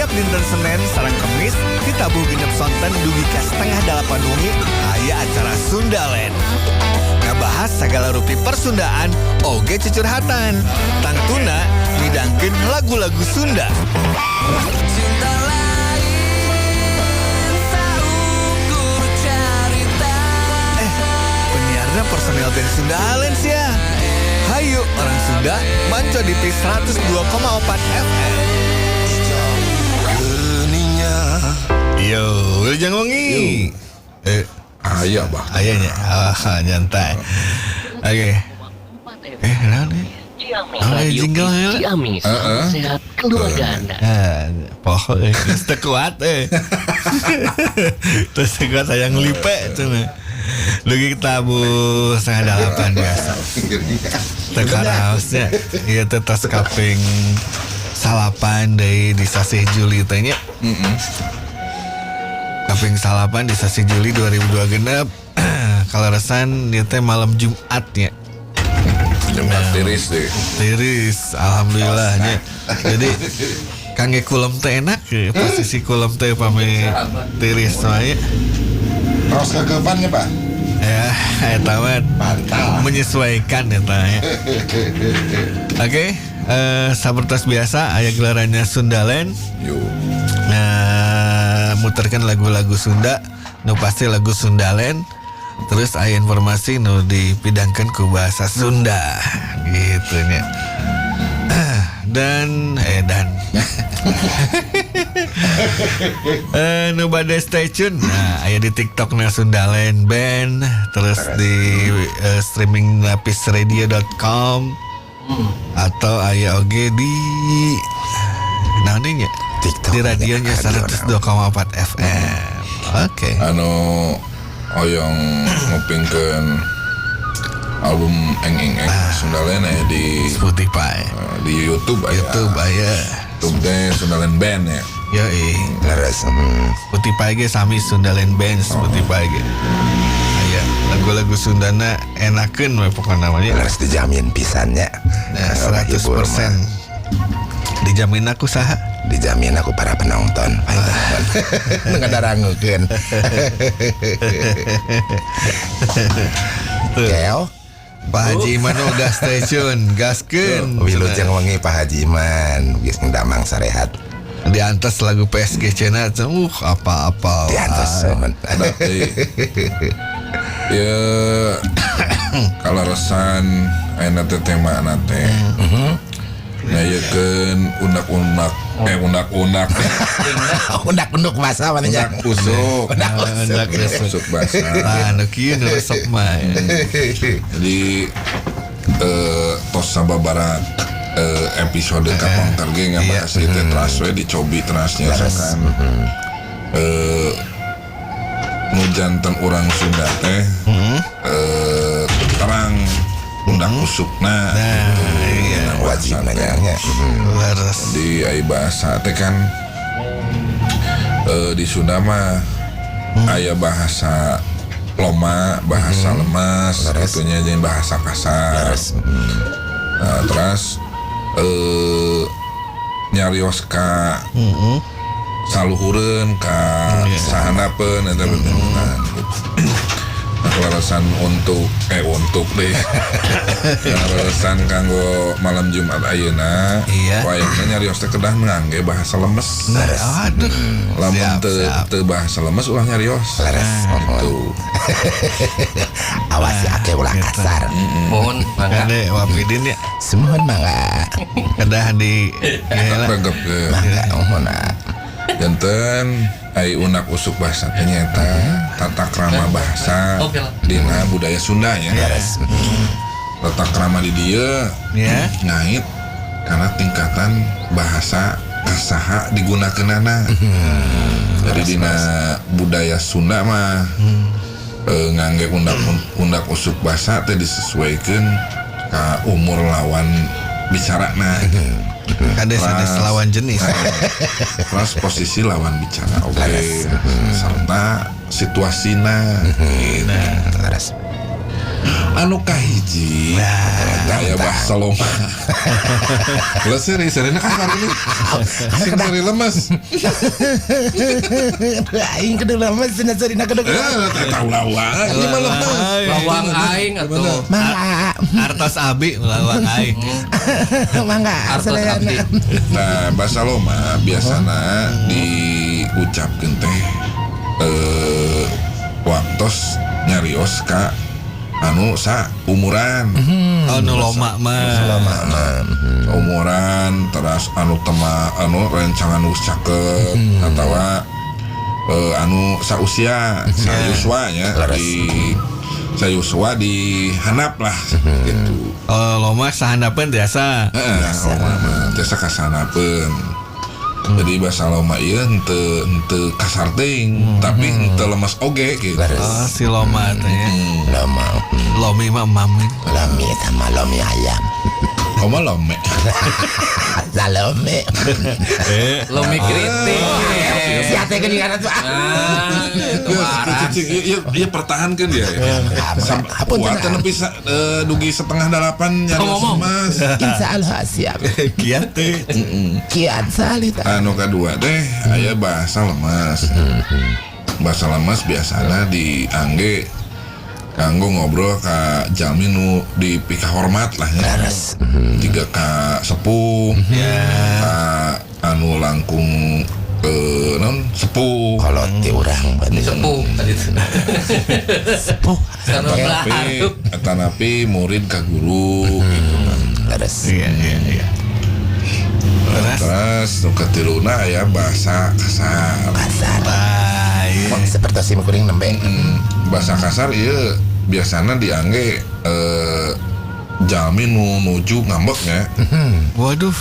Tiap dinten Senin sareng Kemis ditabuh genep sonten dugi ka 7:30 wengi aya acara Sundaland. Ngabahas segala rupi persundaan oge cucurhatan. Tangtuna midangkeun lagu-lagu Sunda. Cinta lain saukur carita. Penyiarna personel band Sundaland sia. Hayu orang Sunda manco di P 102,4 FM. Geninya. Yo, Wilujeng wengi. Aya bah. Ayahnya, nyantai. Oke. Naon nih? Jingle ya. Ciamis, sehat keluarga Anda. Poho geus teu kuat Terus kuat saya ngelipe cenah. Lugi tabu 7:30 biasa. Teu karaosnya. Ieu teh tos kaping 8 deui di sasih Juli teh nya. Kaping 8 di sasi Juli 2002 genep. Kalaresan ieu teh malam Jumatnya. Jumat tiris deh. Tiris, alhamdulillahnya. Jadi kangge kulem teh enak ya. Posisi kulem teh pame tiris soalnya. Terus kegepannya pak. Ya, eta mah Mantap. menyesuaikan eta ya. Oke, sapertos biasa aya gelarannya Sundaland. Yuk. Muterkan lagu-lagu Sunda, nu pasti lagu Sundaland. Terus aya informasi nu dipidangkeun ku bahasa Sunda gitu nya. Dan nu bade stay tune. Nah, aya di TikTokna Sundaland Band, terus di streaming lapisradio.com atau aya oge di naon nya? TikTok Di radionya 102,4 FM. Oke. Oyong ngupingkeun album Eng Sundaland aya di Spotify, di YouTube aya. YouTube aya. YouTube teh Sundaland Band ya. Yoi. Laras. Spotify ge sami Sundaland Band Spotify ge. Aya lagu-lagu Sundana enakeun we pokona namanya. Harus dijamin pisannya. Nah, 100% dijamin aku saha? Dijamin aku para penonton. Ngadarangeukeun. Keo Pak Haji Iman udah stay tune, gaskeun. Wilujeng wengi Pak Haji Iman geus ngdamang sarehat. Diantos lagu PSG cenah apa-apa. Diantos somen. Ya kalau resan enak teh tema nate. Ngayekeun unak-unak Undak-unduk masa mananya. unak usuk Undak usuk basah. Lah nu kieu nu resep mah. Jadi tos sababaraha episode kapangter ge ngabahas ieu teh teras we dicobi terasnya sakan nu janten urang Sunda teh terang undak usukna Wajib nanya. Laras. di ai bahasa teh kan di Sunda mah aya bahasa loma, bahasa lemas, itunya jeung bahasa kasar. Nah, terus nyarios ka saluhureun ka sahanapeun eta bener. Kelarasan untuk deh kelarasan kanggo malam Jumat ayeuna wayangna nyarios teh kedah ngangge bahasa lemes. Aduh. Lamun teu bahasa lemes ulah nyarios gitu. Awas ya ake ulah kasar. Mohon mangga. Kade wapidin ya. Semuhun mangga. Kedah di Regep ke Mangga mohon. janten ai unak usuk bahasa teh nyaeta tata krama bahasa dina budaya Sunda ya. Tata krama di dieu ngait karena tingkatan bahasa kasaha digunakeunana. Jadi dina budaya Sunda mah ngangge undak usuk bahasa teh disesuaikeun ka umur lawan bicarana. Kade sanes lawan jenis. Terus posisi lawan bicara serta situasina. anu kahiji aya bahasa loma. Lah seri-serina kasar ini. Sing seri lemes. Aing kudu lemes cenah sarina kudu. Teh tahu lawa. Ini mah lemes. Lawang aing atuh. Mangga. Artos abi lawang aing. Mangga. Artos abdi. Nah, bahasa loma biasana diucapkeun teh waktos nyarios ka anu sa umuran. Oh nu loma mah. Umuran terus anu anu rencangan geus caket atawa anu sausia sayuswa nya di sayuswa di handap lah gitu. Oh loma sahandapeun tiasa. Loma mah tiasa kasanapeun. Jadi bahasa loma ieu henteu kasar teuing tapi henteu lemes oge gitu. Oh si loma teh ya. Lama. Lomi mah mami. Lomi sama lomi ayam. Koma lome. Salome. Lomi kritik. Sia teh geuning kana tuh. Iya pertahankan dia. Kuatan lebih dugi setengah 8 nyari mas. Insyaallah siap. Kiat teh. Kian salit. Anu kedua teh aya bahasa lemas. Bahasa lemas biasanya diangge kanggo ngobrol ka jalmi nu dipika hormat lah nya. Tiga ka sepuh. Ka anu langkung non sepuh. Kalau ti urang berarti Sepuh tadi tuh. sepuh. Tanapi murid ka guru gitu kan. Terus Iya. Terus nu katiluna aya bahasa kasar. kasar. Baik. Seperti si kuring nembe. Bahasa kasar ieu biasana diangge jalmi nu nuju ngambeknya. Waduh.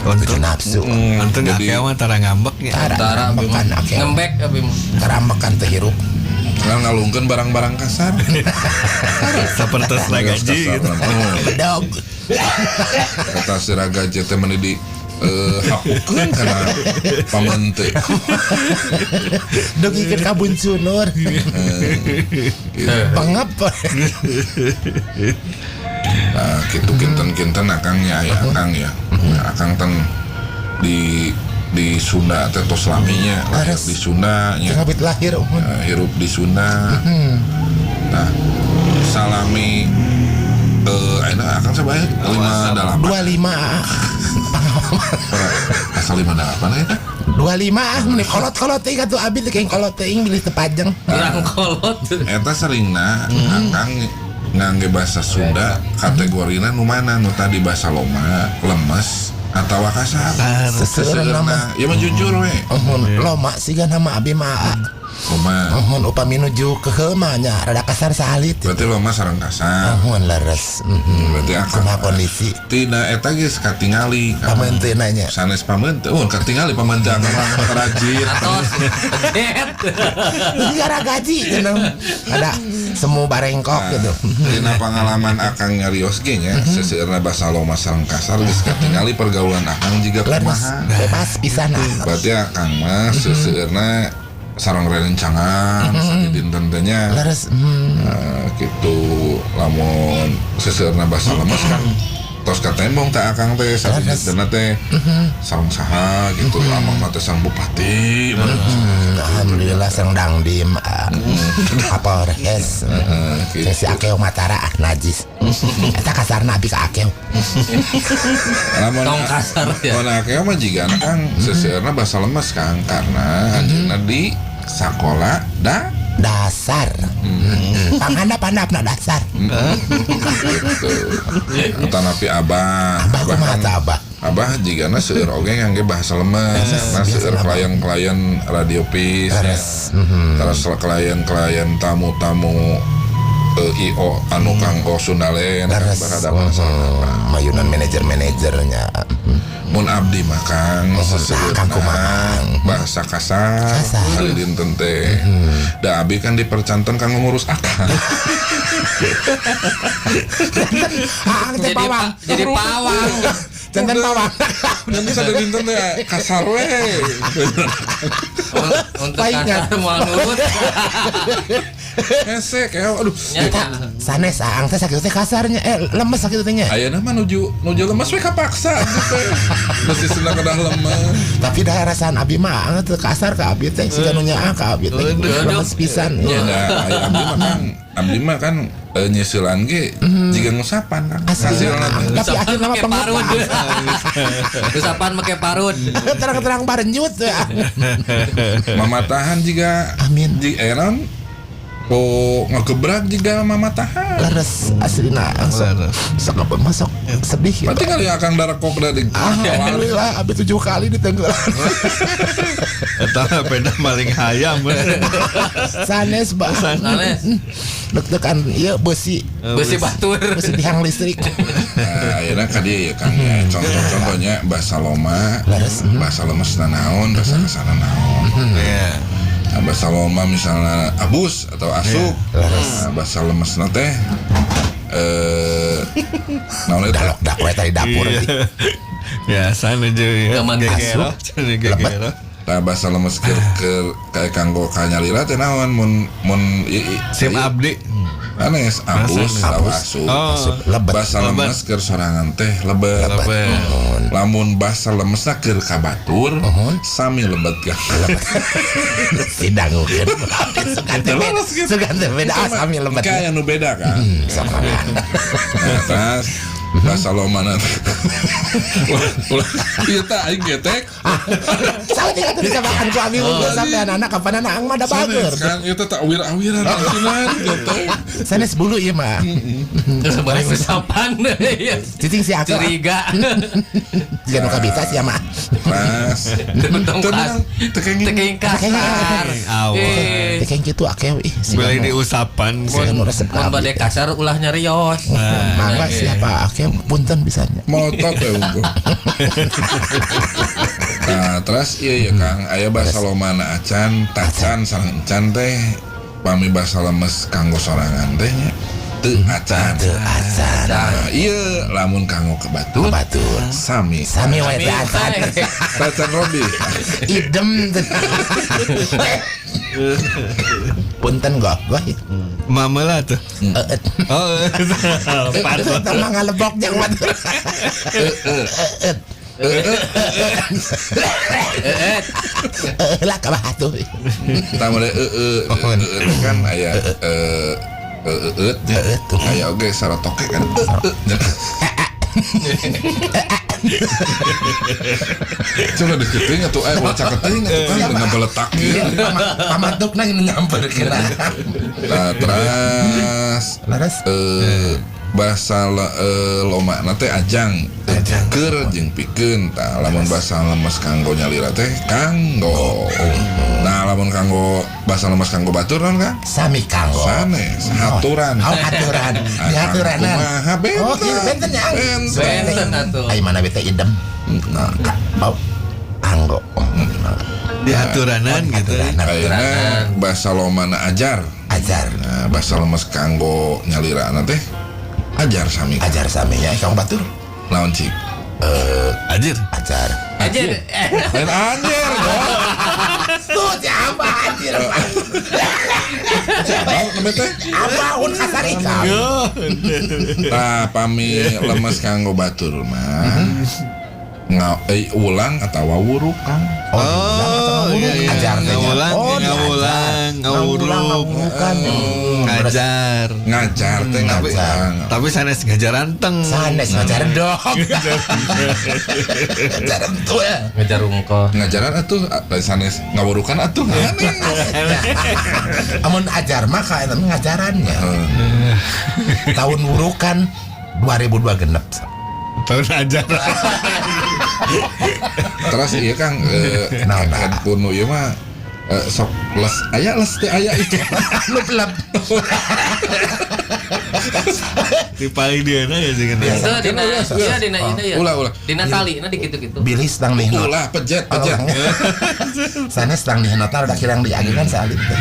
Kudu nafsu. Untung Jadi- akeh mah tara ngambeknya. Tara Makan akeh. ngembek abim. Karambekan teh hirup. Kan ngalungkeun barang-barang kasar. Seperti gaji gitu. Dog. Kata Siragaji teh meuni di hapukeun kana pamente. Dog iket kabun sunur. Pengep. Nah, kitu kinten-kinten akangnya aya akang ya. Akang ten di Sunda teh tos laminya lahir di Sunda nya. Ngabit lahir. Hirup di Sunda. Nah, salami ayeuna akang sabaya 58. 25. Asal 58 eta. 25 menit kolot-kolot teh atuh abi teh kolot teh milih tepajeng. Pirang kolot. Eta seringna akang ngangge bahasa Sunda kategorina nu mana nu tadi bahasa loma, lemes atawa kasar. Seseurna ya mah jujur we. Loma siga nama abi mah. Loma. Upami nuju ke nya rada kasar salit. Berarti loma sareng kasar. Leres. Berarti akang Kumaha kondisi tina eta geus katingali. pamenteuna nya. Sanes pamente. Katingali pamente akang rajin. Atos. Gara gaji cenah. Ada semu barengkok gitu. Dina pengalaman akang nyarios ge nya seseueurna bahasa loma sareng kasar geus katingali pergaulan akang jiga Leres kumaha. bebas pisan. Berarti akang mah seseueurna sareng rencangan sadidin tentenya Leres gitu lamun seseueurna bahasa lemes kan tos ka tembong teh akang teh sadidina teh sareng saha gitu amang mah teh sang bupati alhamdulillah sang dangdim apa res gitu. si akeo matara najis eta kasarna abi ka akeo Lamun Tong kasar ya. mun akeu mah jiga kang seseueurna bahasa lemes kang karena anjeunna di sakola dasar panghandap-handapna dasar gitu. Tanapi abah kumaha teh abah Abah jigana seueur oge ngangge bahasa lemes, nah seueur klien-klien radio pis, terus klien-klien tamu-tamu IO anu kanggo Sundalen, barada bahasa mayunan manajer-manajernya mun abdi makan seseueurna bahasa kasar kali dinten teh. Da abdi kan dipercanten kanggo ngurus akang. Jadi pawang. Jantan pawang. Nanti sada dinten teh kasar we. Untuk kasar mau nurut. hese kayak aduh. Sanes aang teh sakit teh kasarnya lemes sakit teh nya. Ayeuna mah nuju lemes we kapaksa gitu. Masih senang kedah lemes. Tapi dah rasaan abi mah teu kasar ka abi teh siga nu nyaah ka abi teh. Lemes pisan. Ya aya abdi mah kan nyesilan ge jiga ngusapan kan. Hasilna. Tapi akhirnya mah Make parut. pengusaha. Usapan make parut. Terang-terang barenjut ya. Mamatahan juga Amin. di eran ngegebrak juga mamatahan. Leres aslina sok masuk sedih ya. Berarti kali akan darah kok dari Alhamdulillah abi 7 kali ditenggelan. Eta peda maling hayam. Sanes bah. Sanes. Deg-degan ieu besi Batur. besi dihang listrik. Nah, akhirnya kan dia ya kan contohnya bahasa loma, Leres. bahasa lemes naon, bahasa kasana naon. Nah, bahasa loma misalnya abus atau asuk, nah, bahasa lemes teh naon eta? Dalok dak we tadi dapur. Biasa aja ya. Gaman Gegero. Gegero. Nah, bahasa lemes ke kayak kanggo kanyalira teh naon mun Sim abdi. anes abus atau asuk. Lebet. Bahasa lemes keur sorangan teh lebet. Lamun bahasa lemesna keur kabatur sami lebet ka. Sidangukeun. Sugan teh beda sami lebet. Kayak nu beda kan. Sok makan. Nah, terus bahasa lomana ulah ieu teh aing getek. Salah tinggal teu bisa makan ku abi unggul sampe anak kapan anak ang mah da bager. Kan ieu teh tak awir-awiran asinan getek. Sanes bulu ieu mah. Balik usapan. Cicing si akal. Curiga. Jika nu kabita sia mah. Pas. Teking kasar. Teh kayak gitu akeh ih. Beli di usapan. Sih nu resep Mun bade kasar ulah nyarios. Mangga siapa akeh punten bisanya. Motot ya unggul. Nah, terus iya ya Kang, aya bahasa lomana acan, tacan sareng encan teh pami bahasa lemes kanggo sorangan teh nya teu acan. Teu acan. Nah, iya lamun kanggo kebatur Batur. sami. Sami wae teh acan. Tacan Robi. Idem teh. Punten goh. Mama lah tuh. Oh. Patut. Eta mah ngalebok jeung batur. Lah ka batu. Tamale kan aya aya oge saratoke kan. Coba deketing atau baca keting atau kan dengan beletaknya. Pamatukna ini nyamperkeun. Nah, terus Laras. bahasa loma teh ajang keur jeung pikeun tah lamun bahasa lemes kanggo nyalira teh kanggo. Nah, lamun kanggo bahasa lemes kanggo batur naon kan? Sami kanggo. Sanes haturan. Oh, aturan. Di aturanan. Kumaha benten. Oh, kieu benten ya. Benten atuh. Ai mana bete idem. Bau kanggo. Di aturanan gitu. Ayeuna bahasa lomana ajar. Ajar. Nah, bahasa lemes kanggo nyalirana teh ajar sami. Ajar sami ya kang batur. Naon cik? Anjir. Ajar. Aja. Lain anjir dong. Tuh siapa anjir? Siapa namanya teh? Apa un kasarika? Nah, pami lemes kanggo batur mah. Ulang atau wawuruk Kang. Oh, iya. Ajar teh. Ngawulang, ngawuruk. Bukan. Ngajar. Ngajar teh ngajar. Tapi sanes ngajaran teng. Sanes ngajar dong. Ngajar tuh ya. Ngejar ungkol. Ngajaran atuh sanes ngawurukan atuh aneh. Amun ajar mah ka eta ngajarannya. Tahun wurukan 2002 genep. Tahun ajar. Terus iya Kang handphone ieu mah sok les teh aya itu. Lep. Di paling dia na ya sih kan. Itu dina iya dina itu ya. Ulah. Dina tali na dikitu-kitu. Bilis tang nih. Ulah pejet. Sanes tang nih notar udah kirang diageun salin teh.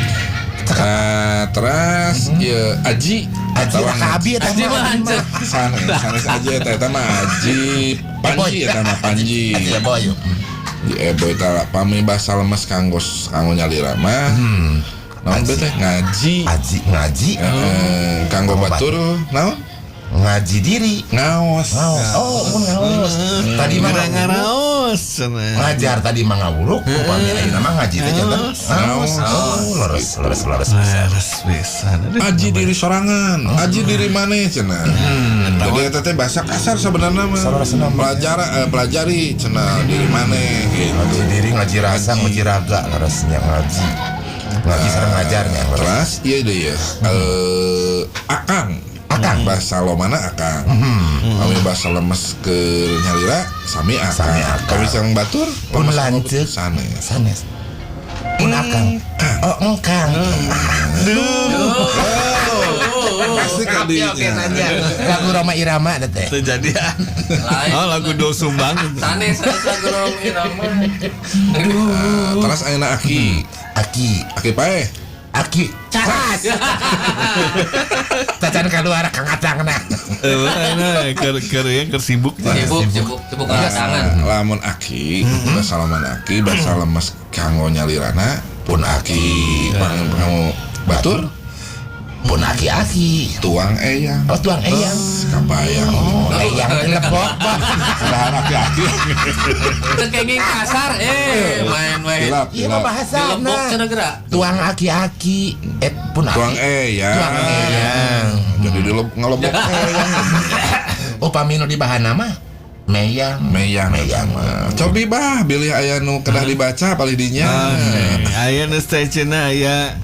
Terus ya Aji Aji lah abi eta mah. sanes aja eta mah Aji Panji eta mah Panji. Aji boy. Di boy eta pami bahasa lemes kanggo nyalira mah naon beh teh ngaji. Ngaji. Kanggo batur naon? Ngaji diri. Ngaos. Oh, mun ngaos. Tadi mah ngaraos. ngajar tadi mah ngawuruk, upami ayeuna mah ngaji teh janten. Ngaos. Oh, leres. Leres pisan. Aji diri sorangan, aji diri maneh cenah. Jadi eta teh bahasa kasar sebenarnya mah. Pelajari cenah diri maneh gitu. Ngaji diri, ngaji rasa, ngaji raga, leresnya ngaji. Ngaji sareng ngajarnya. Terus iya deh ya. Akang bahasa lomana akang. Kami bahasa lemes ke nyalira sami akang. Kami sang batur Pun lanceuk sanes. Pun akang. Oh, engkang. Pasti kadinya. Lagu Roma Irama teh. Kejadian. Oh, lagu Do Sumbang. Sanes sagurom irama. Terus ayeuna Aki pae. Aki cas. Tacan keluar kang acangna. Keur sibuk. Sibuk tangan. Lamun Aki, bahasa laman Aki, bahasa lemes kanggo nyalirana pun Aki. Kamu batur Pun aki-aki. tuang eyang. Oh, tuang eyang. Kabayang. Eyang lebok bah. Bahan aki-aki. Kenging kasar main-main. Iya mah bahasa Dilebok cenah geura. tuang aki-aki. Pun aki. Tuang eyang. Tuang eyang. Jadi ngelebok eyang. Upami nu di bahana mah meyang. Cobi bah bilih aya nu kedah dibaca paling dinya. Aya nu cenah aya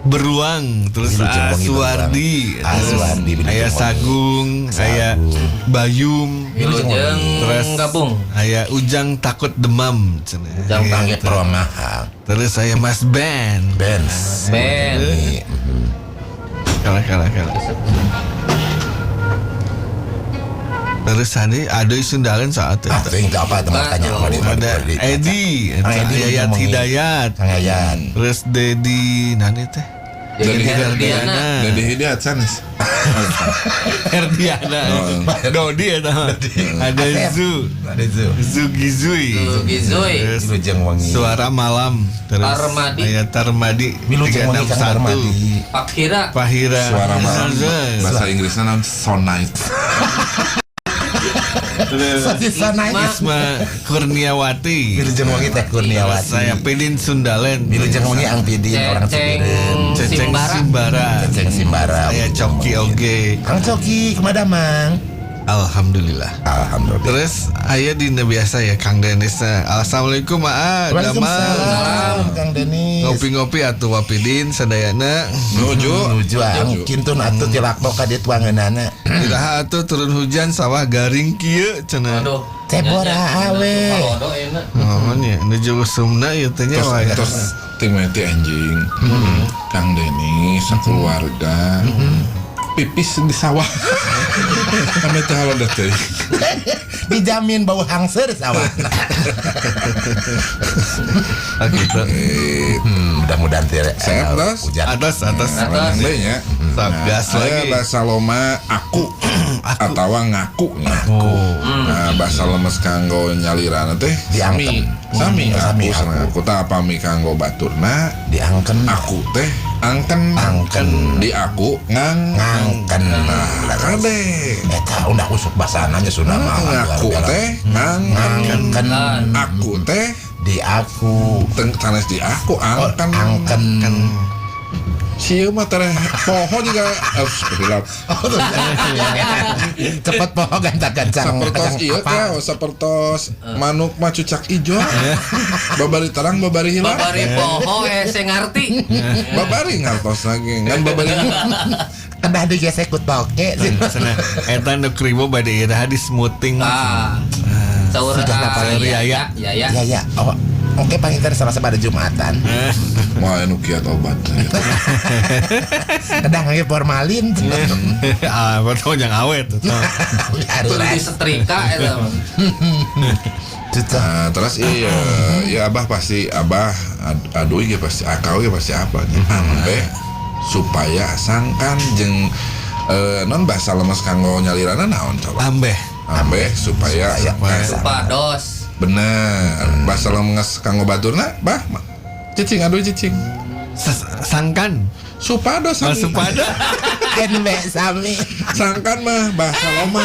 beruang terus Aswardi, aya Sagung, aya Bayum, Wilujeng terus gabung. aya Ujang takut demam cenah. Ujang Panggil peromahal. Terus aya Mas Ben. Ben. Kalah. Terus tadi ada Sundalan saat itu. Ting apa teman tanya Ada Edi, Yayat Hidayat, terus Dedi, nani teh? Dedi Herdiana. Dedi Hidayat sanes. Herdiana, Dodi ya tahu. Ada Zugizui, terus Wilujeng wangi. Suara Malam, terus Tarmadi. Ayat Tarmadi, Wilujeng wangi kang 361, Pahira, Suara malam. Bahasa Inggrisnya namanya Sonite. Isma Kurniawati, Wilujeng wangi teh Kurniawati. saya Pedin Sundalen, Wilujeng wangi ang pidin orang Cibireun. Ceceng Simbara, Ceceng Simbara. saya Coki Oge. Kang Coki kemana mang? Alhamdulillah. Terus aya dina biasa ya Kang Denis. Assalamualaikum Aa. Waalaikumsalam Kang Denis. Ngopi-ngopi atuh Wapidin sadayana. Nuju ang kintun atuh tilakbok ka dieu tuangeunana. Iraha atuh turun hujan sawah garing kieu cenah. Aduh. Tebora awe. Kalau enak. Oh nya nuju usumna ieu teh nya wae. Terus timeti anjing. Kang Denis sakeluarga. Pipis di sawah. Kami teh halodat teh. Dijamin bau hangser sawah. Gitu. Mudah-mudahan teh Sehat, Dos? hujan. Atas. Lain ya. Gas Saya lagi. bahasa loma aku atau ngaku. Nah, bahasa lemes kanggo nyalirana teh sami aku seneng aku teh apami kanggo baturna Diangken aku teh angken di aku ngangken nah kade eta udah usuk basana nya Sunda mah. ngaku teh ngangken aku teh di aku sanes di aku angken sieu mah teh poho juga seperti lap cepet poho gantang-gantang sapertos ieu teh sapertos manuk mah cucak ijo babari terang babari hilang Babari poho saya ngarti. babari ngartos lagi kan babari kedah digesek ku toke Sana eta nu kribo bade iraha di smoothing. Saur Yaya. ya oh oke panginter Selasa pada Jumatan wah anu kiat obat kedah ngage formalin Betul yang awet. Itu di setrika eta. nah, terus iya abah pasti aduh ge pasti akau ge pasti apa ambe supaya sangkan jeung non bahasa lemes kanggo nyalirana naon coba ambe supaya Supados. bener bahasa lemes kanggo baturna bah cicing aduh cicing Sangkan. Supados sami. Supada. NB sami. Sangkan mah bahasa loma.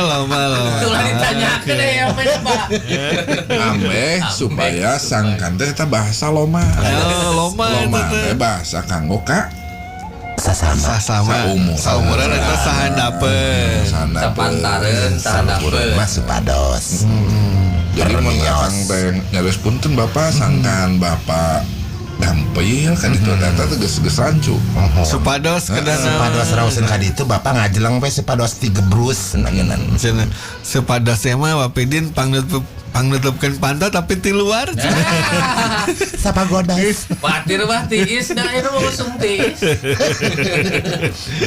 Lama. Itulah ditanyakan ya Pak. Ambeh supaya sangkan teh eta bahasa loma. Loma Loma eta teh. teh bahasa kanggo ka Sasama. Saumuran eta sahandapeun. Sapantareun sahandapeun. Mas supados. Jadi mun akang teh nyaris punten Bapak sangkan Bapak dampil kan itu eta teh geus rancu. Supados kedana. Supados rausin ka ditu bapak ngajelang we supados digebrus nangenan. Cenah supados mah Wapidin pangnutupkeun pantat tapi ti luar. Sapa godas. Batir bah tiis da anu mau sumtis.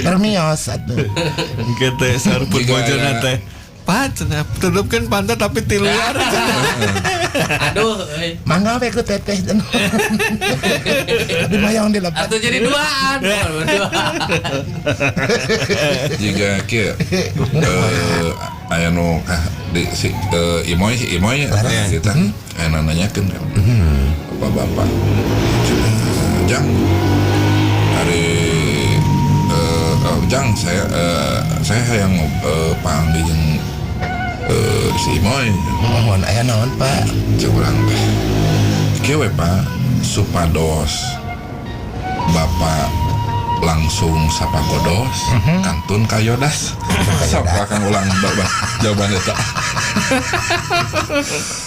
Permios atuh. Kita sarput Jika bojona ada- teh. Pat, cenah tutupkeun pantat tapi ti luar. Aduh, Mangga we ku teteh. Di mayong dilepas. atau jadi duaan. Jika kieu aya nu di si Imoy kita aya nanyakeun kan. Bapak-bapak. Jang. Hari Jang saya hayang panggil jeung si Imoy. Mohon aya naon Pak? Cek urang teh. Kieu we Pak supados Bapak langsung sapa godos kantun kayodas. Sapa kang ulang Bapak jawaban eta.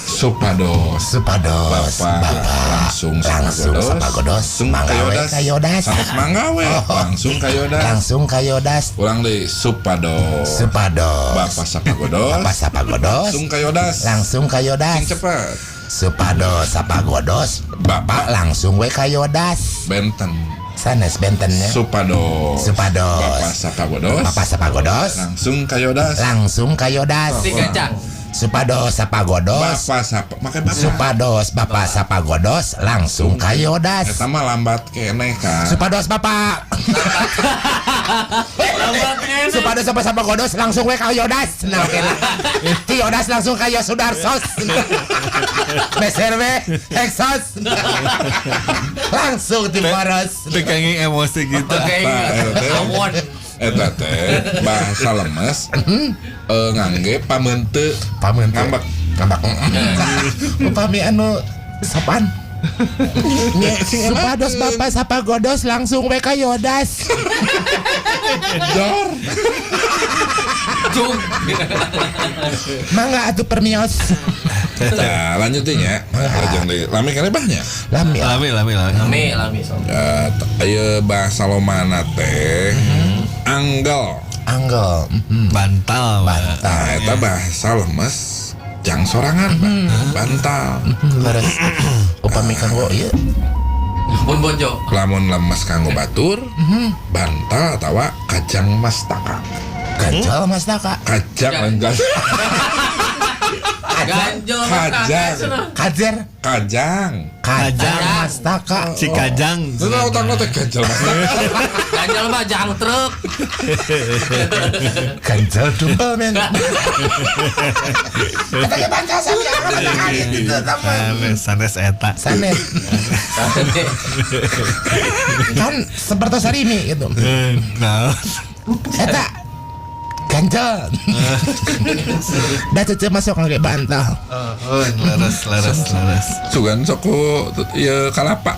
Supados Bapak langsung sapa godos manggawe kayodas. sanes manggawe langsung kayodas. Langsung kayodas. Ulang deui supados Bapak sapa godos Bapak sapa godos. langsung kayodas. Langsung kayodas. Sing cepet Supados sapa godos. Bapak langsung we kayodas. benten. Sanes bentennya. Supados Bapak sapa godos Bapak sapa godos. langsung kayodas. Langsung kayodas. Si kacang. Supados sapa godos. Bapak sapa make Bapak. Supados Bapak sapa godos. Langsung kayodas. Eta mah lambat kene kan. Supados Bapak. Supados Bapak sapa godos. Langsung we kayodas. Nah kena. Kayodas langsung kayo Sudarsos. Beser we Hexos. Langsung di poros. Tekanging emosi gitu. Oke, awon. Eta teh bahasa lemes ngangge pameunteut. Pameun Ngambek. ngambak. Upami anu sapan. Supados Bapak sapa godos langsung we kayodas. Jor. Cung. Mangga atuh permios. Nah, lanjutin ya. Lajeng deui. Lami kana bahnya. Lami. Lami. Lami so. Ya, aya bahasa lomana teh anggal. Anggel. Bantal. Nah, eta bahasa lemes jang sorangan, bantal. Leres. Upami kanggo ieu. Pun bojo. Lamun lemes kanggo batur, bantal atawa kajang mastaka. Ganjal Mas Taka. Kajang enggak. Ganjol. Kajang. Kajer. Kajang. Kajang Mas Taka. Si Kajang. Lu utang teh kajang mastaka. Ganjol mah jang truk. Ganjal dumpel men. Katanya bantah saja. Gitu teman. Sanes eta. Sanet. Kan seperti sarimi gitu. Nah, Eta ganjal. Da cece masuk ngage bantal. laras. Sugan soko ieu kalapa.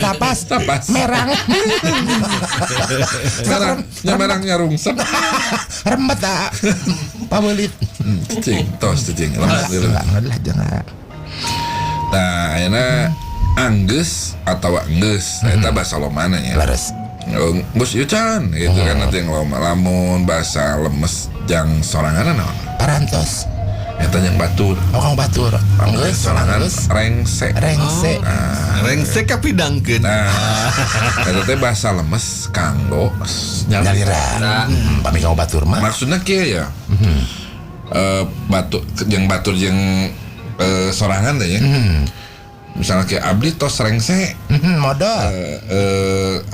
Tapas. Tapas. Merang. Merang nyarungsep. Rembet tak. Pabelit. Cing tos cing. Alhamdulillah. Alhamdulillah jangan. Nah, ayeuna anggeus atawa enggeus. Eta bahasa lomana nya. Laras. Gus Yucan gitu kan nanti yang loma lamun bahasa lemes jang sorangan naon. Parantos. Eta yang batur. Orang batur. Anggeus Sorangan anggeus. rengse. Rengse. rengsek kapidangkeun. Nah, eta teh bahasa lemes kanggo Nyalira. Pami kamu batur mah. Maksudnya kieu ya. Batur jeung sorangan teh ya. Misalnya kayak abdi tos rengse. Modal.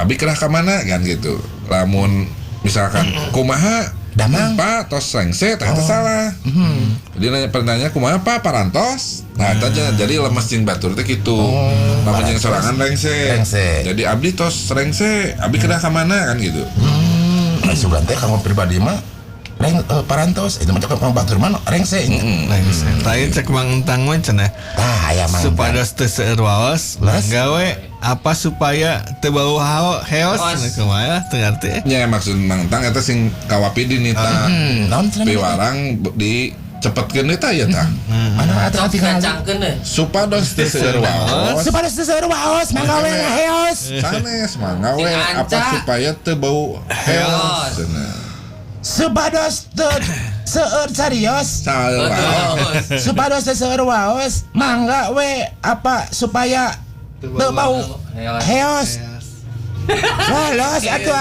Abi kerah ke mana kan gitu. Lamun misalkan kumaha Damang. Pak tos rengse teh teh salah. Jadi nanya pertanyaannya kumaha Pak parantos. Nah eta jadi lemes jeung batur teh kitu. Namanya yang sorangan rengse. Jadi abdi tos rengse, abdi kedah ka mana kan gitu. Sugan teh kamu pribadi mah parantos itu macam kang batur mana rengse. Tanya cek Mang Entang mah cenah. Tah aya mah. Supados teu seueur waos, gawe apa supaya teu bau heos. Kumaha teu ngarti. Nya maksud Mang Entang eta sing kawapidi nita. Naon cenah? Piwarang di cepetkeun eta ya tah. Mana atuh tinggal. Kacangkeun deh. Supados teu seueur waos. Supados teu seueur waos mangga we ngaheos. Sanes mangga we apa supaya teu bau heos. Supados teu seueur carios. Supados teu seueur waos mangga we apa supaya teu bau heos. Walos atuh.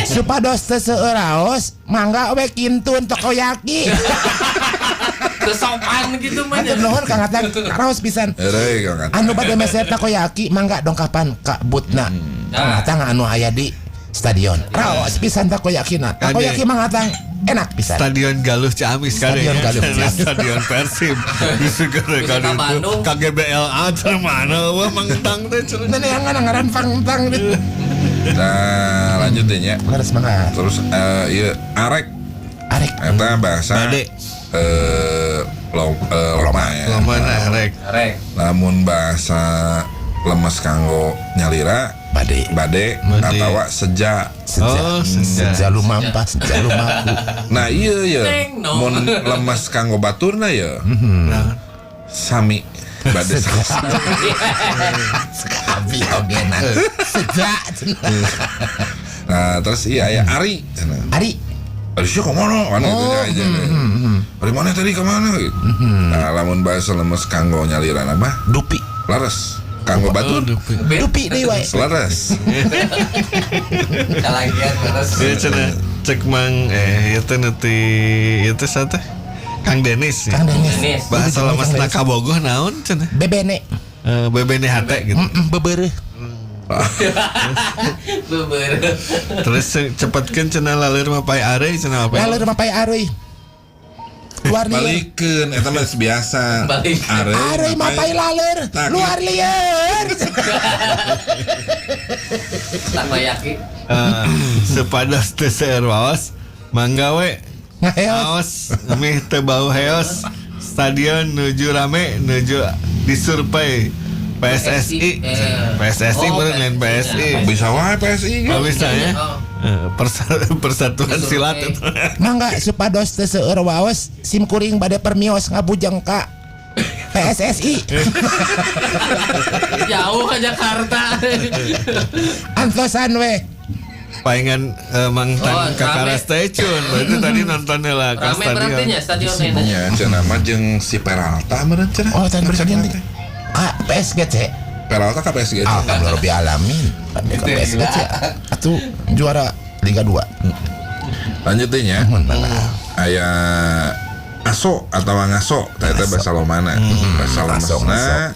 Supados teu seueur raos mangga we kintun tokoyaki. Teu sopan gitu mah. Atur nuhun Kang Atang raos pisan. Ereuy Kang Atang. Anu bade meser takoyaki mangga dongkapan ka butna. Kang Atang anu aya di stadion. Raos pisan takoyakina. Takoyaki Mang Atang enak pisan. Stadion Galuh Ciamis kan Stadion Galuh Ciamis. Stadion Persib. Bisa gara-gara itu KGBLA cenah mana wah Mang Entang teh cenah. Neneangan ngaran Pangtang gitu. Nah, lanjut deh nya. Harus semangat. Terus ieu arek. Arek. Eta bahasa Bade. loma ya. Lomba rek. Lamun bahasa lemes kanggo nyalira bade atawa seja. Seja lumampa, seja lumaku. Nah iya ya. Neng, no. Mun lemes kanggo baturna ya. Sami bade Abi ogena. Seja. Nah terus iya ya Ari. Ari. Ari sih kemana? Mana itu aja. Ari mana tadi kemana? Gitu. Nah lamun bahasa lemes kanggo nyalira nama Dupi. laras. Kanggo batur Dupi deui wae. laras. Kalagian terus. Dia cenah cek Mang itu nanti itu sate Kang Denis. Kang Denis. Bahasa lemesna kabogoh naon cenah? Bebene. Bebene hate gitu. Bebeureuh. Beber. Terus cepetkeun cenah laleur mapai are cenah apa? Lalu rumah pai areuy. Luar lieur. Balikeun eta mah biasa. Areuy mapai laleur. Luar lieur. Tambah yakin. Sepados teu seueur waos mangga we Ngaheos. aos meh teu bau heos. Stadion nuju rame nuju disurvei PSSI. PSSI bener lain PSI. Bisa wae PSI Oh, gitu. bisa ya. Persatuan silat itu. Mangga supados teu seueur waos sim kuring bade permios ngabujeng ka PSSI. Jauh ke Jakarta. Antosan we. Palingan Mang Tang Oh, ka rame. Kara Station. Berarti tadi nontonnya lah ke Rame berarti stadion. nya stadionnya. Ya cenah mah jeung si Peralta meureun cenah. Oh, tan berstadion teh. PSG. Peralta ka PSG. Alhamdulillah rabbil alamin. Ande ka PSG. Atuh juara Liga 2. Lanjut deh nya. Aya aso atau ngaso eta bahasa lomana. Bahasa lemesna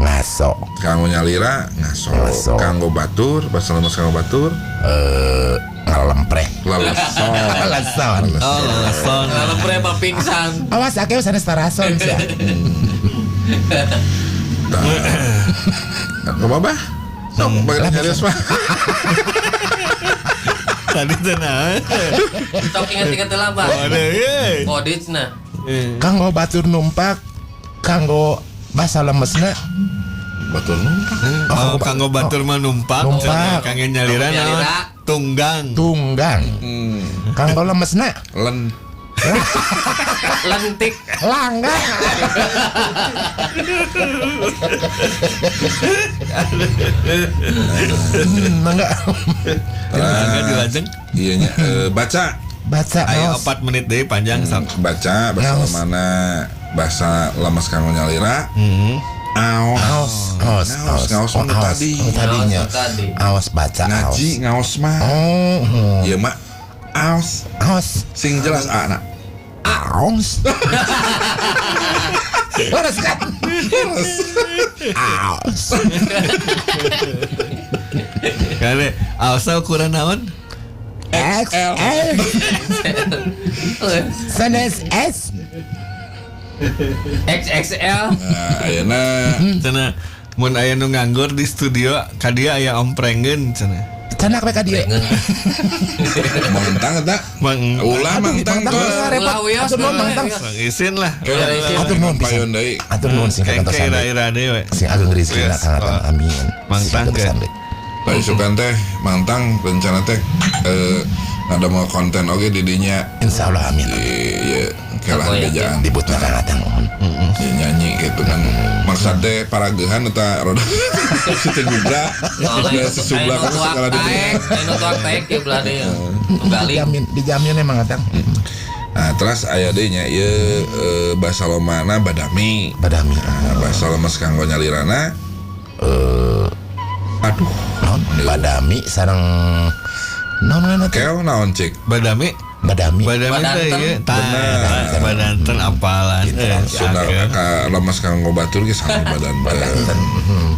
Ngaso. kanggo nyalira ngaso. Ngaso. Kanggo batur bahasa lemes kanggo batur Ngalempreh. laleson. Alasan. Oh, langsung. Kalau berapa pingsan. Awas akeh sanes tarason sia. Kumaha bah? Sok bageus nyarios mah. Tadi tenang. Tok ingat-ingat lah, Pak. Ada ye. Koditsna. Kanggo batur numpak, kanggo basa lemesna. Batur numpak. Oh, kanggo batur mah numpak. Numpak. Kangge nyalira naon? Nyalira. Tunggang. Tunggang. Kanggo lemesna Len Lentik. langgang. Mangga. Tunggang dilajeng. Iya nya baca Baca Ayo aos. 4 menit deh panjang sok. baca bahasa Ngaos. mana bahasa lemes kanggo nyalira aos Aos. ngaos mah tadi Oh, tadinya. Ngaos tadi. Aos baca aos. ngaji ngaos mah Oh. ieu mah aos Aos. sing jelas anak Aos. Leres kan? Aos. Kale, aosna ukuran naon? XL sanes S XXL. Nah, ayeuna Cenah mun aya nu nganggur di studio ka dieu aya omprengeun cenah. canak we ka dieu mangtang eta. Mang Ulah mangtang mangtang ke. Ulah wios. atur nuhun mangtang Mang isin lah. atur nuhun pisan Payon deui. atur nuhun sing Kengke kantos sampai ira-ira deui we. sing ageng rezeki Yes. kang Atan amin Mangtang Sing ke. kantos sampai. Paisukan teh mangtang rencana teh ada mau konten oge di dinya Insyaallah amin di kelah Apa ya? bejaan dibutna kang Atan di nyanyi gitu kan maksud teh paragehan eta roda situ juga ada sesudah kan segala di Anu tuak taek ya belah deui. Tunggali. dijamin emang Atan nah terus aya deui nya ieu bahasa lomana badami badami nah, bahasa lemes kanggo nyalirana aduh naon badami sareng naon ngaranna teh keo naon cik Badami badami Badami teh ieu tah badanten apalan. Sunda ka lemes kanggo batur ge sami badan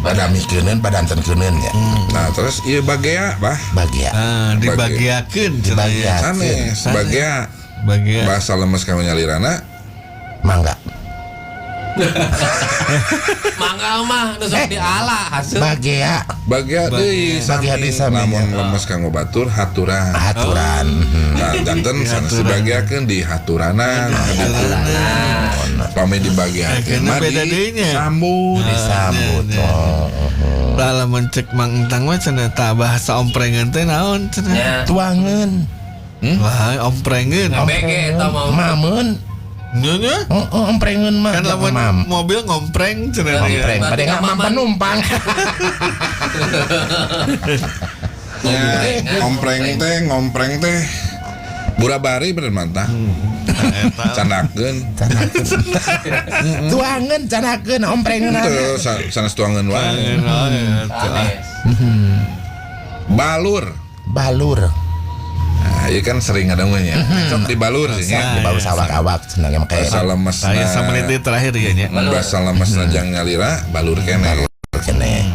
badami keuneun badanten keuneun ya nah terus ieu bagea bah bagia Dibagiakeun cenah ya. sanes bagea Bagia. bahasa lemes kanggo nyalirana mangga Mangga mah nu sok diala hasil. bagia bagea deui Bagea deui sami. lamun lemes kanggo batur haturan aturan nah janten sanes dibagiakeun di haturanan pami dibagiakeun mah beda deui nya. sambut disambut Lah lamun cek Mang Entang mah cenah tah bahasa omprengeun teh naon cenah. Ya. tuangeun Wah, omprengeun. BG eta mau. mamun Nya nya. emprengeun mah Kan lamun mam mobil ngompreng cenah. ompreng pada nggak mampu numpang ngompreng teh burabari bener mantah canakeun tuangeun canakeun omprengeun teu sanes tuangeun wae Sanes. balur balur nah ieu kan sering ngadangunya sok dibalur sih nya di bawah sawak-awak cenah make bahasa lemes Saya sama menit terakhir ya nya. bahasa lemes jang nyalira balur kene kene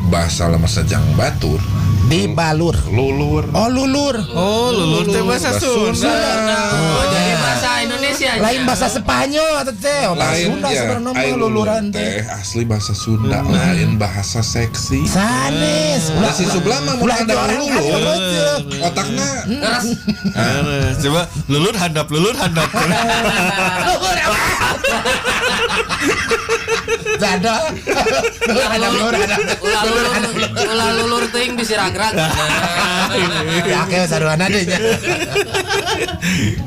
bahasa lemes jang batur di balur lulur oh lulur Oh, lulur teh bahasa Sunda. Oh, jadi bahasa Indonesia nya. lain bahasa Spanyol atau teh bahasa lain Sunda ya sebenarnya mah ai luluran lulur teh teh asli bahasa Sunda lain bahasa seksi sanes ulah si Subla mah mun ada orang lulur kan otakna Keras. Coba lulur handap. jadol Ulah lulur teuing bisi ragrag. ya ke saruana deui nya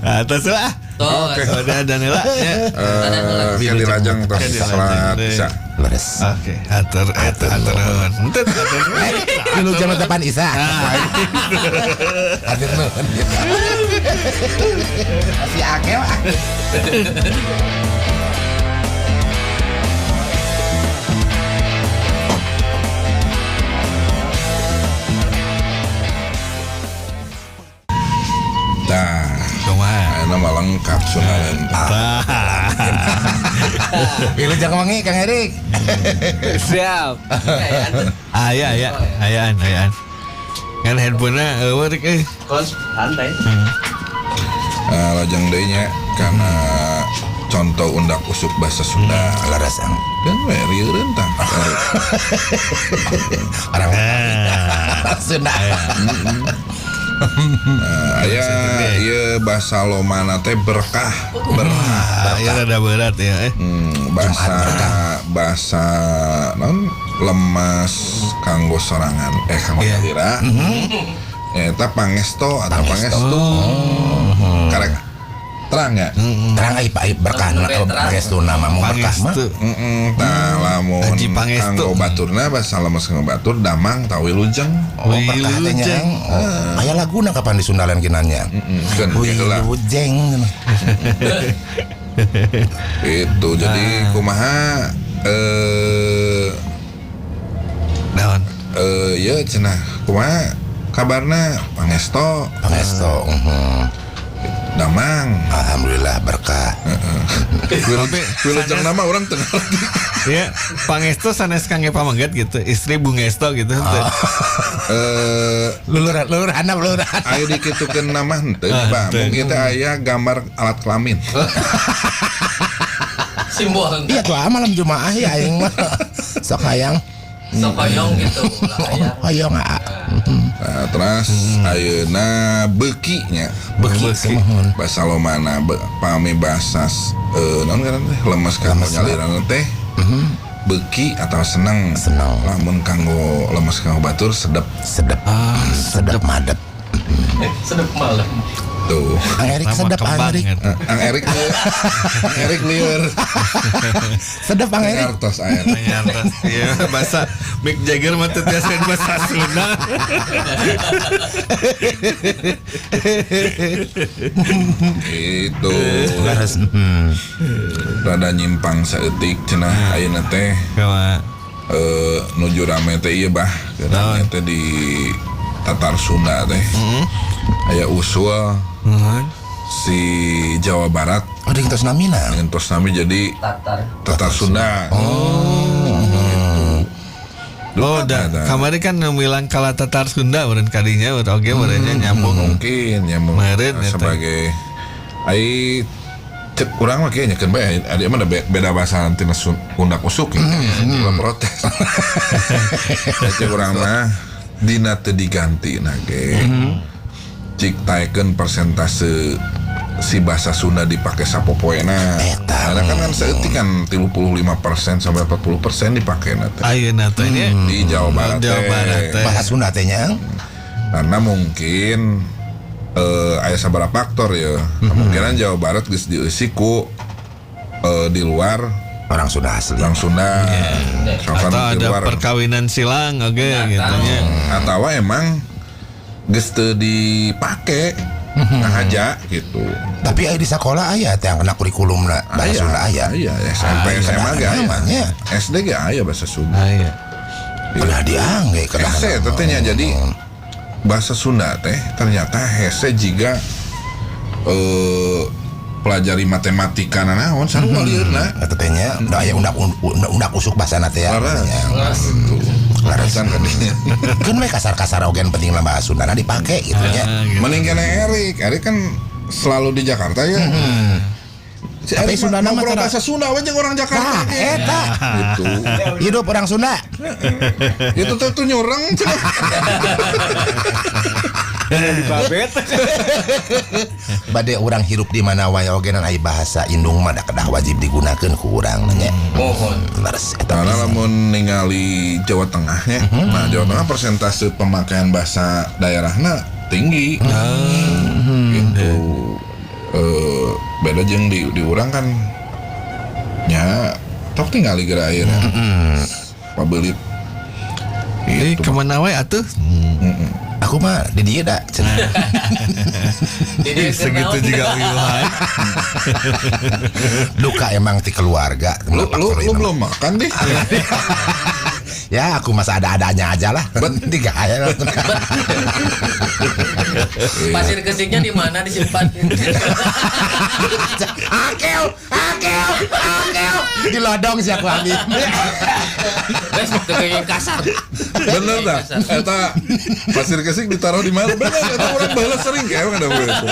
Atas lah. Tuh. Oke. Ada nela ya. Kan dirajang tos Kan dirajang. salat bisa leres Oke, atur nuhun. Henteu atur nuhun. dulu jam depan Isa hadir nuhun si Akel tah Kumaha? ayeuna mah lengkap Sundaland Pilih jangan wangi Kang Erik Siap. Ayaan. Kan handphonenya eueuh rek euy. Santai. lajang deui nya karena contoh undak usuk bahasa Sunda leres ang kan we rieureun tah orang Sunda aya ieu bahasa lomana teh berkah Ya rada berat ya. bahasa non lemas kanggo sorangan kanggo Iya. nyalira eta pangesto atau pangestu karek terang ya terang ai berkah pangestu nama mau berkah mah Pangestu. tah lamun Haji Pangestu. kanggo baturna bahasa lemes kanggo batur damang tawi lujeng oh berkah teh nya aya laguna kapan di Sundaland kinanya kan gitu lah Wilujeng itu jadi kumaha Naon? ya cenah kumaha kabarna pangesto pangestu Damang. Alhamdulillah berkah. Wilujeng nama orang tengah lagi. Ya, pangestu sanes kangge pamangget gitu, istri Bungesto gitu. Luluran handap luluran. Ayo dikitukeun nama henteu, Pak. Mungkin teh aya gambar alat kelamin. Simbol. Iya tuh malam Jumaah ya aing mah. Sok hayang. Sok hoyong gitu lah ya. Hayang Nah, terus ayeuna beuki nya. Beki semohon. Basa lomana pami basa naon ngaran teh lemes kanggo nyaliran teh. Beuki atau seneng. Lamun kanggo lemes kanggo batur sedep. Sedep madep. Sedep malam. Tuh. Ang Erik sedep Ang Erik. Ang Erik lieur. Sedep Ang Erik. Ngartos air. Iya, bahasa Mick Jagger mah teu tiasa bahasa Sunda. Itu Laras. rada nyimpang saeutik cenah ayeuna teh Kawa. nuju rame teh ieu bah. Karena teh di Tatar Sunda teh. Aya usul si Jawa Barat Oh di kitos namina. ngentos nami jadi Tatar Sunda. Oh, kamari kan bilang kala Tatar Sunda urang kadinya urang oge urangnya nyambung. Mungkin nyambung Meureun eta. sebagai ai cek urang mah kayaknya kan bae ada mah beda bahasa tina Sunda usuk ya. Ulah protes. Cek urang mah dina teu diganti na ge. Cik taekeun persentase si bahasa Sunda dipake sapopoena. Eta. Ada kan seeutik kan 35% sampai 40% dipake na teh. Ayeuna teh nya Di Jawa Barat Jawa Barat teh. Bahasa Sunda teh nya. Karena mungkin aya sabaraha faktor ya. Kemungkinan Jawa Barat geus dieusi ku di luar Orang Sunda asli. orang Sunda. Soalkan Atau di ada luar. perkawinan silang oge gitu nya. Atau emang geus teu dipake ngahaja gitu. Tapi aya di sekolah aya teh yang kena kurikulumna bahasa Sunda aya. Aya SMP SMA ge aya. Namanya. SD ge aya bahasa Sunda. Aya. Kedah diangge kedah. Hese teh nya jadi bahasa Sunda teh ternyata hese jiga pelajari matematika naon sarua liurna. Eta teh nya da aya undak usuk bahasana teh ya. Larasan kan dinya. Keun we kasar-kasar ogen penting lah bahasa Sunda dipake gitu nya. Mending kena Erik kan selalu di Jakarta ya. Si Tapi Erik Sunda mah nama ngobrol tara. bahasa Sunda we jeung orang Jakarta. Tah eta. Gitu. Hidup orang Sunda. Itu tuh nyurang. Bade orang hirup di mana wae ogenan aya bahasa indung mah da kedah wajib digunakeun ku urang nya. Mohon. Leres eta. Karena lamun ningali Jawa Tengah ya. Nah, Jawa Tengah persentase pemakaian bahasa daerahna tinggi. Gitu. Beda jeung di urang kan nya tok tinggali geura ayeuna. Pabelit. Ih, Gitu. kemana we atuh? Aku mah di dieu da. Segitu juga uyuhan. Duka emang ti keluarga. Lu belum makan deh. Ya aku masa ada-adanya aja lah. Tiga aya. Pasir kesiknya di mana disimpan? Akel. Di lodong sih aku ambil. Wes kayak kasar. Bener dah. Eta pasir kesik ditaruh di mana? Bener, eta orang baheula sering kayak ada begitu.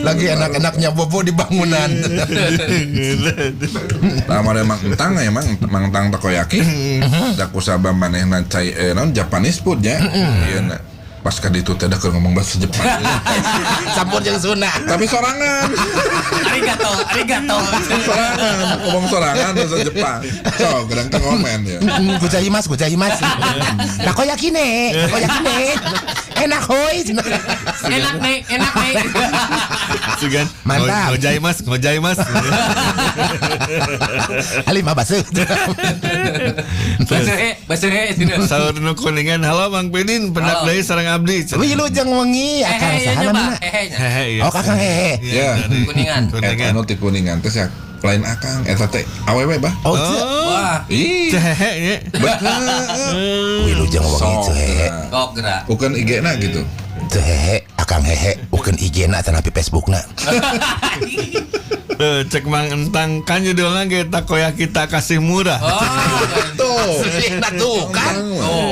Lagi enak-enaknya bobo di bangunan. Nah, mana emang entang ya, emang entang takoyaki. Da kusaba manehna cai non Japanese food nya. Ieu na. Pas ka ditu teh da keur ngomong bahasa Jepang. Campur jeung Sunda. Tapi sorangan. Arigato. Sorangan, ngomong sorangan bahasa Jepang. So, gedang teh komen ya. Gozaimasu. Takoyaki ne. Enak hoy. Enak nih. Sugan. Mantap. Ngojai mas. Halim abase. Bahasa Saur nu kuningan, halo Mang Pedin, pendak Halo. deui sareng abdi. Wilujeng wengi akang saha namina? Hehe, iya. Oh kakang hehe. Ya. dari Kuningan. Eta nu ti Kuningan teh sak lain akang eta teh awewe bah. Oh, teu. Wah, Ih, Cehehe nya. Wih, lu jangan ngomong itu hehe. kok gerak. Bukan IG-na gitu. Teu hehe, akang hehe, bukan IG-na atau napi Facebook-na. Cek Mang Entang kan judulnya ge takoyaki tak kasih murah. Tuh. Nah tuh kan.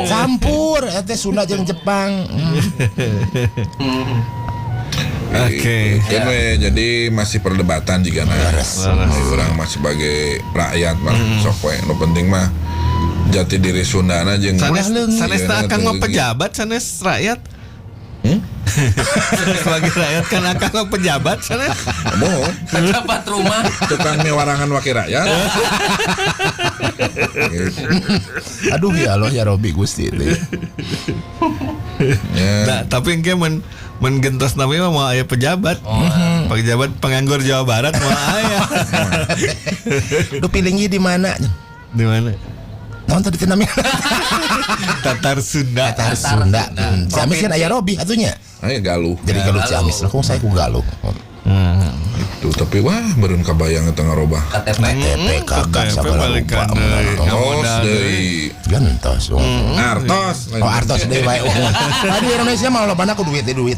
Campur, eta Sunda jeung Jepang. Oke. Kan we, jadi masih perdebatan juga nah. Orang masih sebagai rakyat mah sok we. Nu penting mah jati diri Sundana jeung Sanes tak akan mau pejabat, sanes rakyat. Sebagai rakyat kan akan mau pejabat, sanes. Mohon Dapat rumah. tukang mewarangan wakil rakyat. Aduh ya Allah ya Robi Gusti itu. Ya. Nah, tapi engke mengentos namanya mau aya pejabat. Pejabat penganggur Jawa Barat mau aya. Lu pilihnya di mana? Di mana? Naon tadi teh namanya? Tatar Sunda. Tatar Sunda. Ciamis kan aya Robi atunya. Aya galuh. Jadi kalau Ciamis lah, kok saya ku galuh. Itu tapi wah beureun kabayang eta ngarobah. KTP. TP kagak sabaraha balikan lupa. deui. Tos deui. Gantos. Artos. Oh Artos deui wae. Di Indonesia mah lobana ku duit deui.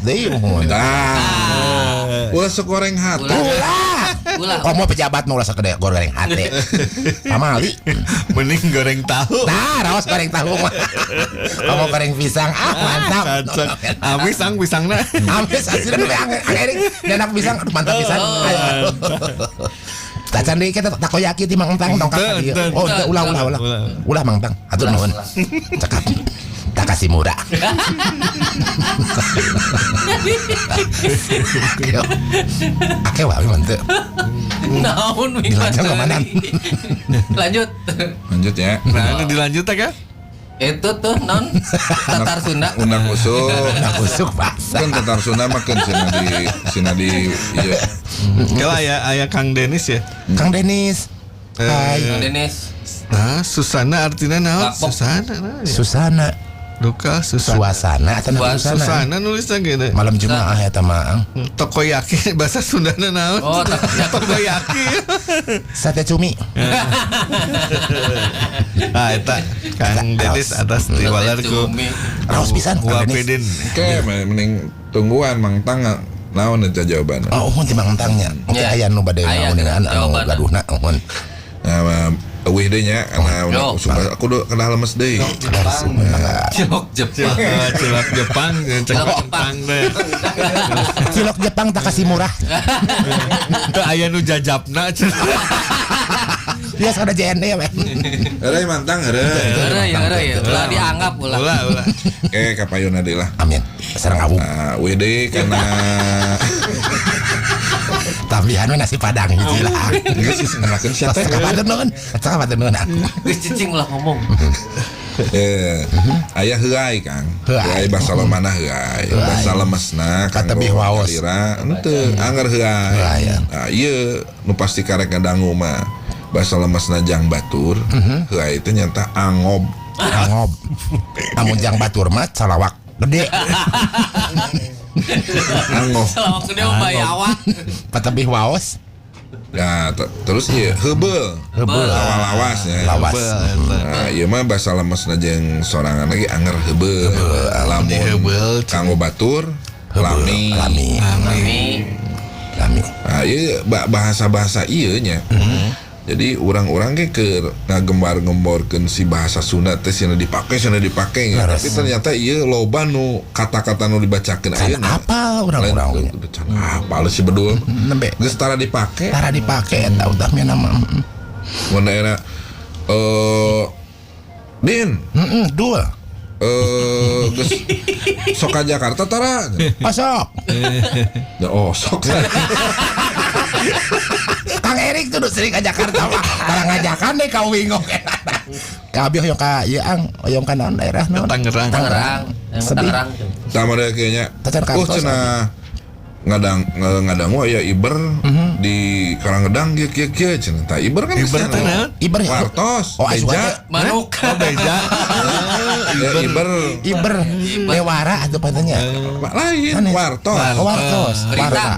Dah. Ulah goreng hati. Ulah. Oh mau pejabat mau rasa gede goreng hate. Pamali. Mending goreng tahu. Nah, raos goreng tahu mah. Kamu goreng pisang, mantap. Pisangna. Amis aslinya angering dan aku pisang, aduh mantap pisang. Tacan deui kita takoyaki ti Mang Entang tongkat tadi. Oh, ulah Mang Entang. Atur nuhun. Cekap. Tak kasih murah. Ake wae mantep. Naon wi. Dilanjut ke mana? Lanjut. Lanjut ya. Nah, ini dilanjut ya. Itu tuh non Tatar Sunda. Undang usuk. Nah, usuk bahasa. Kan Tatar Sunda mah kan sina di ieu. Kalau aya Kang Denis ya. Kang Denis. Hai. Kang Denis. Nah, Susana artinya naon? Lapok. Susana. Nah, Susana. Duka Susana. Suasana atau Susana. Susana nulisnya gini. Malam Jumaah eta mah. Tokoyaki bahasa Sundana naon? Oh, Tokoyaki. Sate cumi. Ah, eta Kang Denis atas diwalarku. Raos pisan Kang Denis. Wapedin. Oke, mending tungguan Mang Tang naon eta jawabanna. Oh, mun ti Mang Entangnya. Oke aya nu bade naon dengan anu gaduhna uhun. Nah, eueuh deui nya karena aku kenal lemes deui. Cilok Jepang. Cilok Jepang, cilok Jepang deh. Cilok Jepang tak kasih murah. Itu aya nu jajabna. Bias ada JND ya, men. Heureuy Mantang heureuy. Ya. Ulah dianggap ulah. Ulah. Kapayuna deui lah. Amin. Sareng abu. Nah, WD karena Tambihan nasi padang hiji lah. geus ngenakeun sia teh. Kapadeun nuhun. Kapadeun aku. Geus cicing ulah ngomong. Aya heuai Kang. Heuai. Heuai basa lemana heuai. Basa lemesna Kata tebih waos. Henteu anggar heuai. Nah, ieu nu pasti karek ngadangu mah basa lemesna jang batur. Heuai teh nyata angob. Angob. Namun jang batur mah calawak gede. Angob. Selawak gede bayawak. Patebih waos. Nah, terus ieu heubeul. Heubeul. Lawas ya. Lawas. Nah, ieu mah basa lemesna jeung sorangan lagi anger heubeul. Lamun kanggo batur lami. Nah, ieu bahasa-bahasa ieu nya. Jadi orang-orang ke ngagembar-gemborkeun si bahasa Sunda teh cenah dipake ya. Tapi ternyata ieu loba nu kata-kata nu dibacakeun ayeuna. Apa urang-urang? Can apal si bedul. Nembe. Geus tara dipake. Tara dipake eta udah meh nama. Mun ayeuna Din. Dua. Geus sok ka Jakarta tara. Masuk. Oh, sok. Kang Erik tuh sering ke Jakarta mah. Barang ngajakan deh kau bingung. Kabeh hoyong ka ieu ang, hoyong ka naon daerah naon? Tangerang. Tangerang. Tama deh kayaknya. Tacan kantos. Cenah ngadangu aya Iber di Karangedang kieu cenah. Tah Iber kan Iber teh naon? Iber ya? Wartos. Oh, asuh Beja. Manuk. Beja. Iber. Iber Dewara atau patenya. Lain Wartos. Wartos.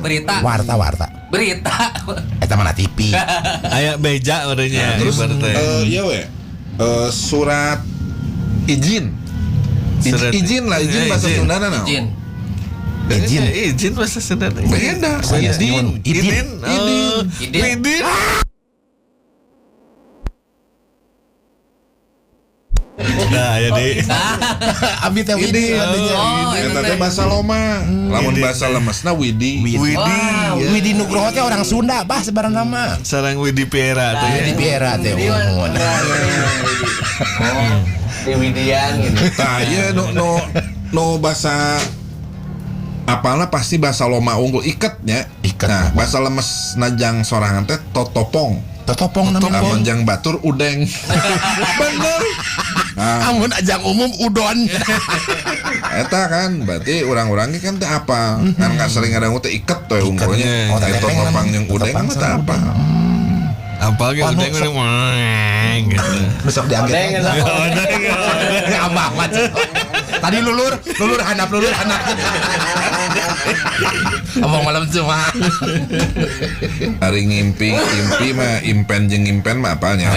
Berita. Warta. Berita. Eta mana TV. Aya beja orangnya. Terus ibaratnya. iya we. Surat izin. Surat- Izin lah, izin bahasa izin. Sunda naon? Izin. Izin. Izin bahasa Sunda. Beda. Saya Izin. Idin. Oh, Idin. Idin. Nah, jadi Abi teh Widi. Oh, Eta teh bahasa Loma. Lamun bahasa lemesna Widi. Widi. Widi Nugroho teh orang Sunda, bah sebarang nama. Sarang Widi Piera tuh ya. Widi Piera teh. Oh, di Widian gitu. Nah, iya no bahasa apalah pasti bahasa Loma unggul iketnya. Iket. Nah, bahasa lemes najang sorangan teh totopong. Totopong namanya. Amun jang batur udeng. Bener. Nah, Amun ajang umum udon. eta kan berarti orang-orang kan teh apa? Kan nggak sering ada teh iket teh unggulnya. Oh, teh Eta tepeng topang namanya. yang udeng Totopang mah teh apa? Apa gitu Anu, udah gitu. Besok diangkat. Abah amat. Tadi lulur handap. Abang malam cuma. Hari ngimpi mah impen jeung impen mah apanya?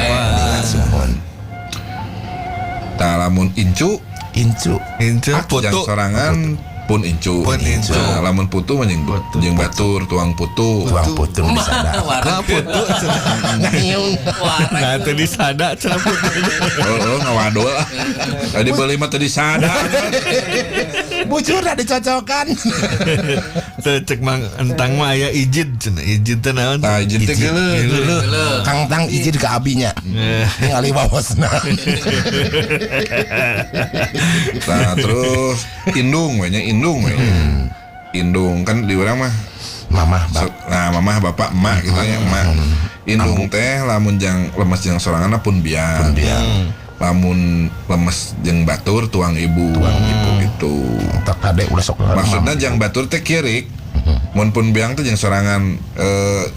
Tah lamun incu Incu. Incu jang putu. sorangan pun incu. Pun incu. Nah, lamun putu mah jeung batur tuang putu. Tuang putung di sana. Nah, putu. Ngayung. Nah, itu di sada cenah putu. Oh, ngawadol. Tadi beli mah tadi sadar. Bujur dah dicocokan. Teu cek mang entang mah aya ijid cenah. Ijid teh naon? Tah izin teh geuleuh. Kang Tang izin ke abinya. Ningali bawosna. Nah, terus indung we nya indung we. Indung kan di urang mah Mamah nah mamah bapak emak gitu ya emak. Indung teh lamun jang lemes jang sorangan pun biang. Lamun lemes jeung batur tuang ibu gitu. tak kade ulah sok. Maksudnya jang batur teh kirik. Mun pun biang teh jeung sorangan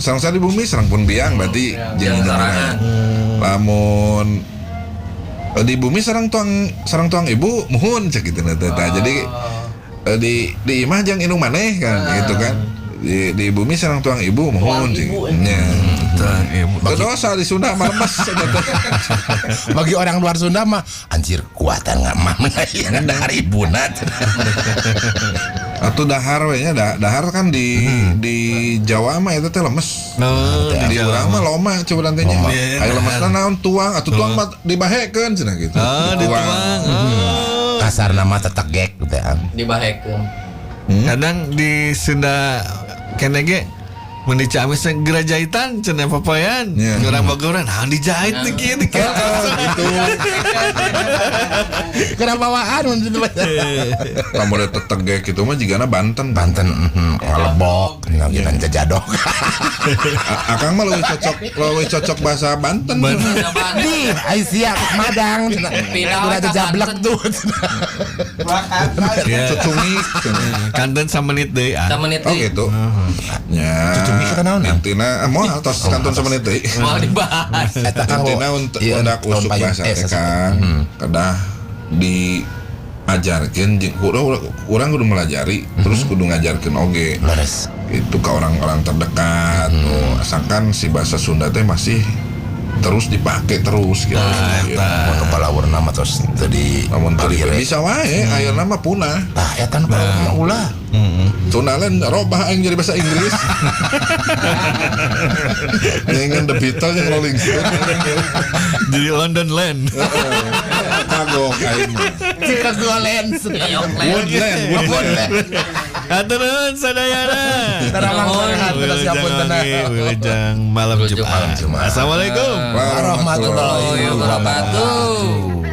sareng di bumi sareng pun biang berarti jeung sorangan. Lamun di bumi sareng tuang ibu muhun cek gitu teh. Jadi di imah jang indung maneh kan gitu kan. Di bumi sareng tuang ibu muhun cek. Nya. Dosa di Sunda mah lemes Bagi orang luar Sunda mah anjir kuatan nggak mah dahar ibuna. Atau dahar we nya dahar kan di Jawa mah eta teh lemes. No, Di urang mah loma coba nantinya. Aya lemesna naon tuang atuh tuang mah dibahekeun cenah gitu. Ah, dituang. Kasar nama tetegek gitu ya. Dibahekeun. Kadang di Sunda kene ge mun dicamis geura jahitan cenah papayan. Iya. Urang Bogoran, nah dijahit teh kieu di kieu. Gitu. Kenapa bawaan mun itu Lamun tetegek kitu mah jigana Banten. Banten ngalebok kita jajadok. Akang mah leuwih cocok bahasa Banten. Di Aisyah Madang udah jablek tuh. Ya, Cucungik. kanten samenit deui. Samenit Oh deui. gitu. Ya. Cucungik kata naon? Intina moal tos kantun samenit deui. Mau dibahas. Eta Kang Intina untuk iya, undak tahun usuk payung. bahasa teh Kang. Kedah diajarkeun jeung urang kudu melajari terus kudu ngajarkeun oge. Leres. Itu ke orang-orang terdekat. Asalkan si bahasa Sunda teh masih terus dipakai terus gitu. Mau kepala warna mah terus tadi Namun tadi bisa wae ayeuna mah punah. tah eta nu ulah. Tunalen robah aing jadi bahasa Inggris. Dengan The Beatles yang Rolling Stone. Jadi London Land. Kagok aing mah. Chicago Lens. Woodland. Hatur nuhun sadayana. Teramang Wilujeng siapun tenang. Wilujeng malam Wilujeng malam Jumat. Assalamualaikum. Warahmatullahi wabarakatuh.